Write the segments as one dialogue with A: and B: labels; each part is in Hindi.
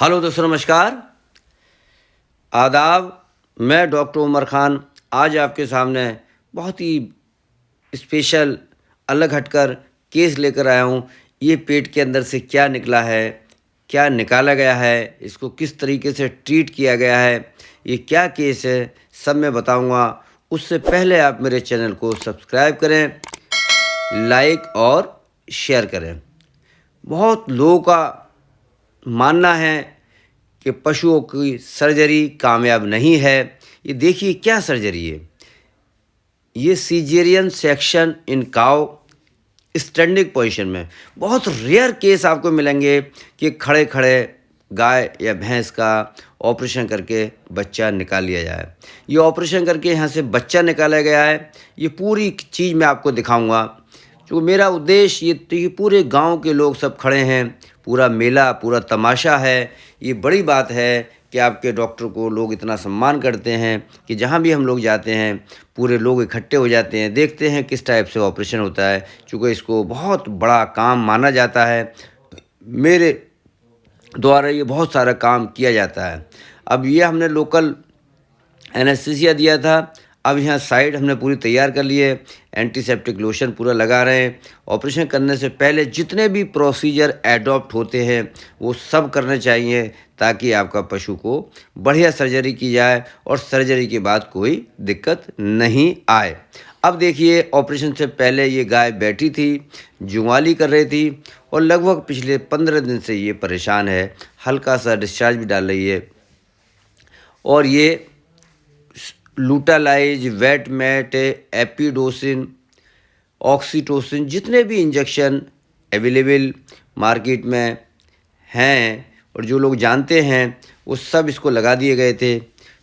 A: हेलो दोस्तों, नमस्कार, आदाब। मैं डॉक्टर उमर खान आज आपके सामने बहुत ही स्पेशल, अलग हटकर केस लेकर आया हूँ। ये पेट के अंदर से क्या निकला है, क्या निकाला गया है, इसको किस तरीके से ट्रीट किया गया है, ये क्या केस है, सब मैं बताऊँगा। उससे पहले आप मेरे चैनल को सब्सक्राइब करें, लाइक और शेयर करें। बहुत लोगों का मानना है कि पशुओं की सर्जरी कामयाब नहीं है। ये देखिए क्या सर्जरी है। ये caesarean section in cow standing position में। बहुत रेयर केस आपको मिलेंगे कि खड़े खड़े गाय या भैंस का ऑपरेशन करके बच्चा निकाल लिया जाए। ये ऑपरेशन करके यहाँ से बच्चा निकाला गया है। ये पूरी चीज़ मैं आपको दिखाऊंगा। जो मेरा उद्देश्य ये तो, ये पूरे गांव के लोग सब खड़े हैं, पूरा मेला, पूरा तमाशा है। ये बड़ी बात है कि आपके डॉक्टर को लोग इतना सम्मान करते हैं कि जहाँ भी हम लोग जाते हैं पूरे लोग इकट्ठे हो जाते हैं, देखते हैं किस टाइप से ऑपरेशन होता है। चूँकि इसको बहुत बड़ा काम माना जाता है। मेरे द्वारा ये बहुत सारा काम किया जाता है। अब ये हमने लोकल एनेस्थीसिया दिया था। अब यहाँ साइड हमने पूरी तैयार कर ली है। एंटीसेप्टिक लोशन पूरा लगा रहे हैं। ऑपरेशन करने से पहले जितने भी प्रोसीजर एडॉप्ट होते हैं वो सब करने चाहिए, ताकि आपका पशु को बढ़िया सर्जरी की जाए और सर्जरी के बाद कोई दिक्कत नहीं आए। अब देखिए, ऑपरेशन से पहले ये गाय बैठी थी, जुगाली कर रही थी और लगभग पिछले 15 दिन से ये परेशान है। हल्का सा डिस्चार्ज भी डाल रही है और ये लूटालाइज, वेट मैट, एपिडोसिन, ऑक्सीटोसिन, जितने भी इंजेक्शन अवेलेबल मार्केट में हैं और जो लोग जानते हैं वो सब इसको लगा दिए गए थे।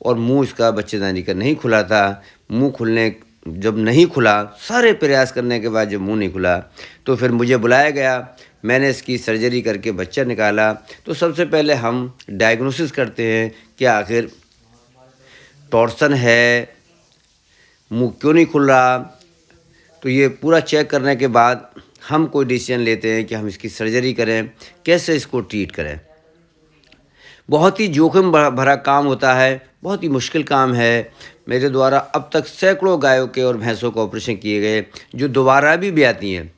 A: और मुंह इसका बच्चेदानी का नहीं खुला था। मुंह खुलने जब नहीं खुला, सारे प्रयास करने के बाद जब मुंह नहीं खुला, तो फिर मुझे बुलाया गया। मैंने इसकी सर्जरी करके बच्चा निकाला। तो सबसे पहले हम डायग्नोसिस करते हैं कि आखिर टॉर्सन है, मुंह क्यों नहीं खुल रहा। तो ये पूरा चेक करने के बाद हम कोई डिसीजन लेते हैं कि हम इसकी सर्जरी करें, कैसे इसको ट्रीट करें। बहुत ही जोखिम भरा काम होता है, बहुत ही मुश्किल काम है। मेरे द्वारा अब तक सैकड़ों गायों के और भैंसों का ऑपरेशन किए गए, जो दोबारा भी आती हैं,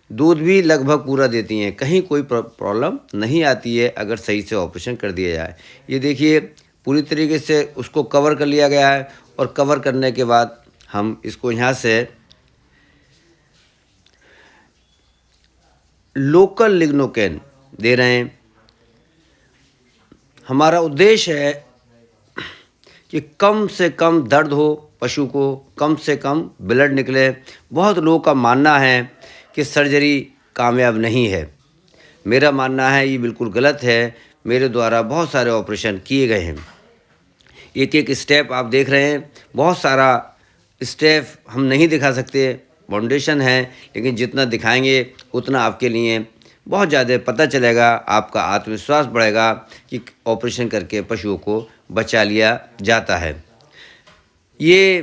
A: दूध भी लगभग पूरा देती हैं, कहीं कोई प्रॉब्लम नहीं आती है अगर सही से ऑपरेशन कर दिया जाए। ये देखिए, पूरी तरीके से उसको कवर कर लिया गया है और कवर करने के बाद हम इसको यहाँ से लोकल लिग्नोकेन दे रहे हैं। हमारा उद्देश्य है कि कम से कम दर्द हो पशु को, कम से कम ब्लड निकले। बहुत लोगों का मानना है कि सर्जरी कामयाब नहीं है। मेरा मानना है ये बिल्कुल गलत है। मेरे द्वारा बहुत सारे ऑपरेशन किए गए हैं। एक एक स्टेप आप देख रहे हैं, बहुत सारा स्टेप हम नहीं दिखा सकते, फाउंडेशन है, लेकिन जितना दिखाएंगे उतना आपके लिए बहुत ज़्यादा पता चलेगा, आपका आत्मविश्वास बढ़ेगा कि ऑपरेशन करके पशुओं को बचा लिया जाता है। ये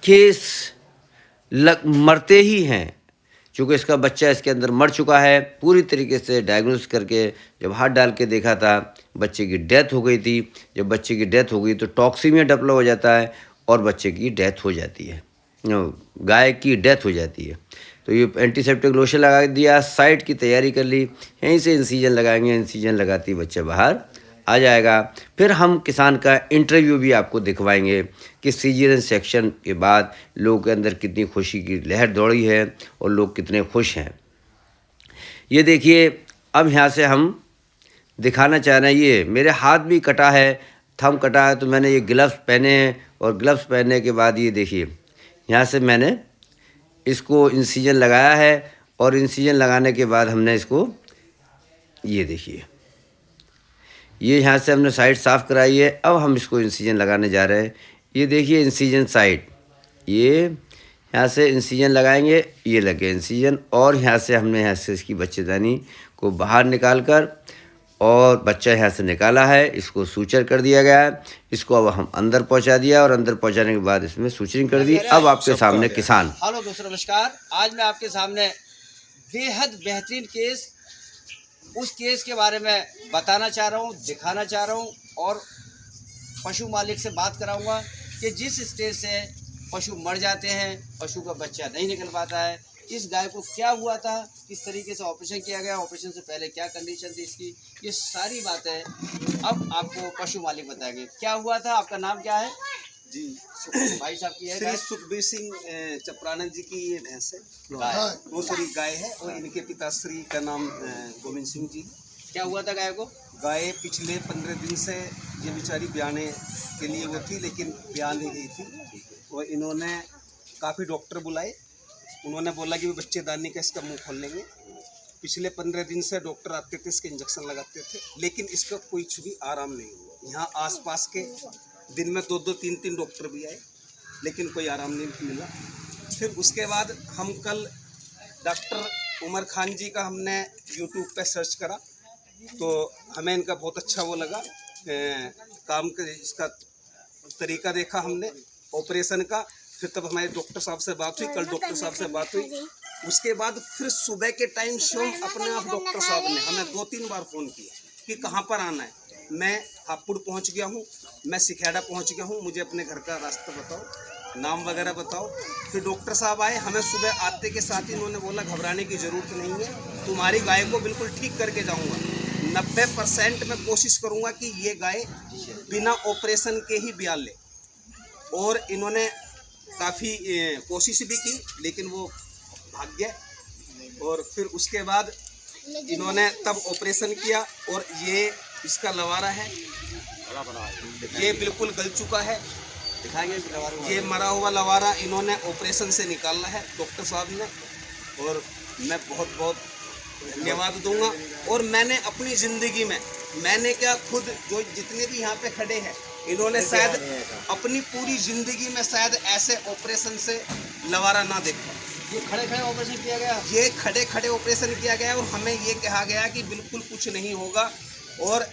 A: केस मरते ही हैं, चूँकि इसका बच्चा इसके अंदर मर चुका है। पूरी तरीके से डायग्नोस करके जब हाथ डाल के देखा था, बच्चे की डेथ हो गई थी। जब बच्चे की डेथ हो गई तो टॉक्सीमिया डेवलप हो जाता है और बच्चे की डेथ हो जाती है, गाय की डेथ हो जाती है। तो ये एंटीसेप्टिक लोशन लगा दिया, साइड की तैयारी कर ली, यहीं से इंसीजन लगाएंगे। इंसीजन लगाती बच्चा बाहर आ जाएगा। फिर हम किसान का इंटरव्यू भी आपको दिखवाएंगे कि सीजरियन सेक्शन के बाद लोगों के अंदर कितनी खुशी की लहर दौड़ी है और लोग कितने खुश हैं। ये देखिए, अब यहाँ से हम दिखाना चाह रहे हैं, ये मेरे हाथ भी कटा है, थंब कटा है, तो मैंने ये ग्लव्स पहने हैं और ग्लव्स पहनने के बाद ये देखिए, यहाँ से मैंने इसको इंसीजन लगाया है और इंसीजन लगाने के बाद हमने इसको, ये देखिए, ये यहाँ से हमने साइड साफ़ कराई है। अब हम इसको इंसीजन लगाने जा रहे हैं। ये देखिए इंसीजन साइड, ये यहाँ से इंसीजन लगाएंगे, ये लगे इंसीजन। और यहाँ से हमने यहाँ से इसकी बच्चेदानी को बाहर निकाल कर और बच्चा यहाँ से निकाला है, इसको सूचर कर दिया गया है। इसको अब हम अंदर पहुँचा दिया और अंदर पहुँचाने के बाद इसमें सूचरिंग कर दी। अब आपके सामने किसान।
B: हेलो दोस्तों, नमस्कार। आज मैं आपके सामने बेहद बेहतरीन केस
A: उस केस के बारे में बताना चाह रहा हूँ, दिखाना चाह रहा हूँ और पशु मालिक से बात कराऊंगा कि जिस स्टेज से पशु मर जाते हैं, पशु का बच्चा नहीं निकल पाता है, इस गाय को क्या हुआ था, किस तरीके से ऑपरेशन किया गया, ऑपरेशन से पहले क्या कंडीशन थी इसकी, ये सारी बातें अब आपको पशु मालिक बताएंगे। क्या हुआ था, आपका नाम क्या है?
B: जी
A: भाई साहब की है
B: श्री सुखबीर सिंह चपरानंद जी की ये भैंस है, वो सॉरी गाय है, और इनके पिताश्री का नाम गोविंद सिंह जी।
A: क्या हुआ था गाय को?
B: गाय पिछले 15 दिन से ये बेचारी ब्याने के लिए वो थी, लेकिन ब्यान नहीं गई थी। और इन्होंने काफ़ी डॉक्टर बुलाए, उन्होंने बोला कि वो बच्चेदानी का इसका मुंह खोल लेंगे। पिछले 15 दिन से डॉक्टर आते थे, इसके इंजेक्शन लगाते थे, लेकिन इसका कुछ भी आराम नहीं हुआ। यहाँ आसपास के दिन में 2-2, 3-3 डॉक्टर भी आए, लेकिन कोई आराम नहीं मिला। फिर उसके बाद हम कल डॉक्टर उमर खान जी का हमने यूट्यूब पे सर्च करा, तो हमें इनका बहुत अच्छा वो लगा काम का, इसका तरीका देखा हमने ऑपरेशन का। फिर तब हमारे डॉक्टर साहब से बात हुई, कल डॉक्टर साहब से बात हुई। उसके बाद फिर सुबह के टाइम शाम अपने आप डॉक्टर साहब ने हमें 2-3 बार फ़ोन किया कि कहाँ पर आना है। मैं हापुड़ पहुँच गया हूँ, मैं सिखेड़ा पहुँच गया हूँ, मुझे अपने घर का रास्ता बताओ, नाम वगैरह बताओ। फिर डॉक्टर साहब आए, हमें सुबह आते के साथ ही उन्होंने बोला घबराने की ज़रूरत नहीं है, तुम्हारी गाय को बिल्कुल ठीक करके जाऊँगा। 90% मैं कोशिश करूँगा कि ये गाय बिना ऑपरेशन के ही ब्यान ले। और इन्होंने काफ़ी कोशिश भी की, लेकिन वो भाग गए। और फिर उसके बाद इन्होंने तब ऑपरेशन किया, और ये इसका लवारा है, ये बिल्कुल गल चुका है, दिखाएंगे। ये मरा हुआ लवारा इन्होंने ऑपरेशन से निकाला है डॉक्टर साहब ने, और मैं बहुत बहुत धन्यवाद दूंगा। और मैंने अपनी ज़िंदगी में, मैंने क्या खुद जो जितने भी यहाँ पे खड़े हैं, इन्होंने शायद अपनी पूरी ज़िंदगी में शायद ऐसे ऑपरेशन से लवारा ना देखा।
A: ये खड़े खड़े ऑपरेशन किया गया,
B: ये खड़े खड़े ऑपरेशन किया गया, और हमें ये कहा गया कि बिल्कुल कुछ नहीं होगा। और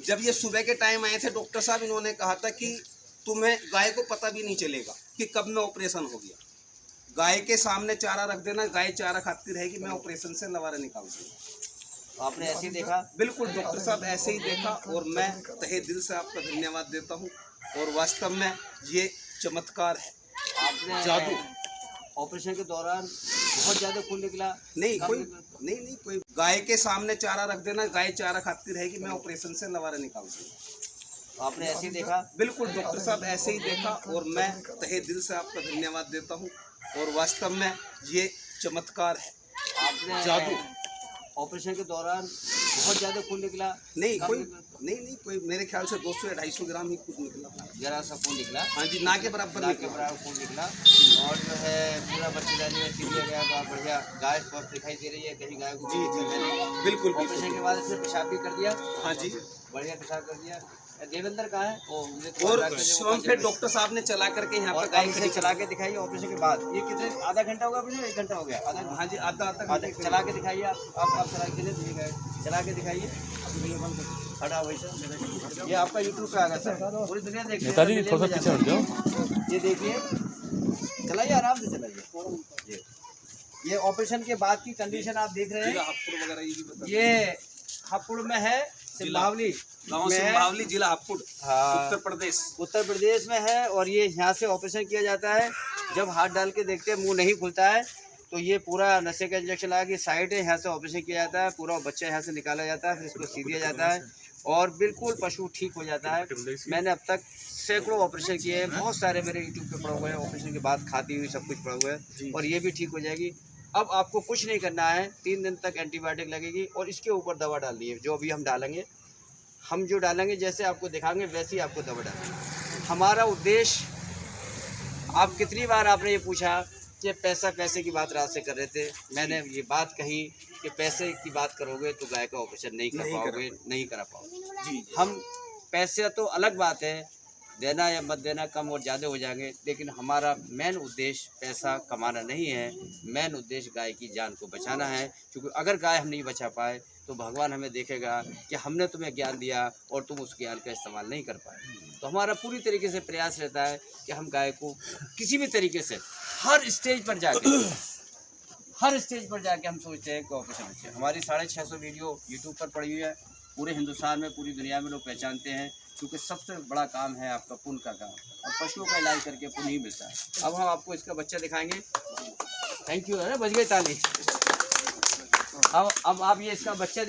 B: जब ये सुबह के टाइम आए थे डॉक्टर साहब, इन्होंने कहा था कि तुम्हें गाय को पता भी नहीं चलेगा कि कब में ऑपरेशन हो गया। गाय के सामने चारा रख देना, गाय चारा खाती रहेगी, मैं ऑपरेशन से लवारा निकाल दूँगा।
A: आपने ऐसे ही देखा?
B: बिल्कुल डॉक्टर साहब ऐसे ही देखा, और मैं तहे दिल से आपका धन्यवाद देता हूँ। और वास्तव में ये चमत्कार है,
A: आपने
B: जादू।
A: ऑपरेशन के दौरान बहुत ज़्यादा खून निकला?
B: नहीं कोई गाय के सामने चारा रख देना, गाय चारा खाती रहेगी, मैं ऑपरेशन से लवारा निकाल दूँगा।
A: आपने ऐसे ही देखा?
B: बिल्कुल डॉक्टर साहब ऐसे ही देखा, और मैं तहे दिल से आपका धन्यवाद देता हूँ। और वास्तव में ये चमत्कार है,
A: आपने
B: जादू।
A: ऑपरेशन के दौरान बहुत ज़्यादा खून निकला?
B: नहीं कोई मेरे ख्याल से 200 या 250 ग्राम ही खून निकला,
A: जरा सा खून निकला।
B: हाँ जी, ना के बराबर
A: ना के बराबर खून निकला। और जो है पूरा बच्चेदानी में सीख लिया गया, तो आप बढ़िया गाय स्वस्थ दिखाई दे रही है, कहीं गाय को।
B: जी बिल्कुल।
A: ऑपरेशन के बाद इसने पेशाब भी कर दिया?
B: हाँ जी,
A: बढ़िया पेशाब कर दिया। देवेंद्र कहाँ है?
B: और शाम फिर डॉक्टर साहब ने चला करके यहाँ पर गाय
A: से चला के दिखाइए ऑपरेशन के बाद। ये कितने, आधा घंटा होगा ऑपरेशन? 1 घंटा हो गया?
B: हाँ जी, आधा
A: चला के दिखाइए। आप चला के चला के दिखाइए, खड़ा वैसा। ये आपका यूट्यूब पे आ गया सर, पूरी दुनिया देख रही है। थोड़ा पीछे हट जाओ, ये देखिए, चलाइए आराम से चलाइए। ये ऑपरेशन के बाद की कंडीशन आप देख रहे हैं। ये हापुड़ में है, सिंबावली
B: सिंबावली जिला हापुड़,
A: हाँ, उत्तर प्रदेश में है। और ये यहाँ से ऑपरेशन किया जाता है। जब हाथ डाल के देखते हैं मुंह नहीं खुलता है, तो ये पूरा नशे का इंजेक्शन लगा के साइड है, यहाँ से ऑपरेशन किया जाता है। पूरा बच्चा यहाँ से निकाला जाता है, फिर इसको सी दिया जाता है, और बिल्कुल पशु ठीक हो जाता है। मैंने अब तक सैकड़ों ऑपरेशन किए हैं, बहुत सारे मेरे यूट्यूब पे पड़े हुए हैं। ऑपरेशन के बाद खाती हुई सब कुछ पड़ा हुआ है, और ये भी ठीक हो जाएगी। अब आपको कुछ नहीं करना है, 3 दिन तक एंटीबायोटिक लगेगी, और इसके ऊपर दवा डालनी है, जो अभी हम डालेंगे। हम जो डालेंगे जैसे आपको दिखाएंगे वैसे ही आपको दवा डालेंगे। हमारा उद्देश्य, आप कितनी बार आपने ये पूछा कि पैसे की बात रात से कर रहे थे, मैंने ये बात कही कि पैसे की बात करोगे तो गाय का ऑपरेशन नहीं कर पाओगे, नहीं करा पाओगे। जी, हम पैसे तो अलग बात है, देना या मत देना कम और ज़्यादा हो जाएंगे, लेकिन हमारा मेन उद्देश्य पैसा कमाना नहीं है। मेन उद्देश्य गाय की जान को बचाना है, क्योंकि अगर गाय हम नहीं बचा पाए तो भगवान हमें देखेगा कि हमने तुम्हें ज्ञान दिया और तुम उस ज्ञान का इस्तेमाल नहीं कर पाए। तो हमारा पूरी तरीके से प्रयास रहता है कि हम गाय को किसी भी तरीके से हर स्टेज पर जाके
C: हर स्टेज पर जाके हम सोचते हैं कि ऑपरेशन अच्छे। हमारी 650 वीडियो यूट्यूब पर पड़ी हुई है, पूरे हिंदुस्तान में, पूरी दुनिया में लोग पहचानते हैं, क्योंकि सबसे बड़ा काम है आपका पुण्य का काम, और पशुओं का इलाज करके पुण्य ही मिलता है। अब हम आपको इसका बच्चा दिखाएंगे। थैंक यू, है ना, बज गई ताली। अब आप ये इसका बच्चा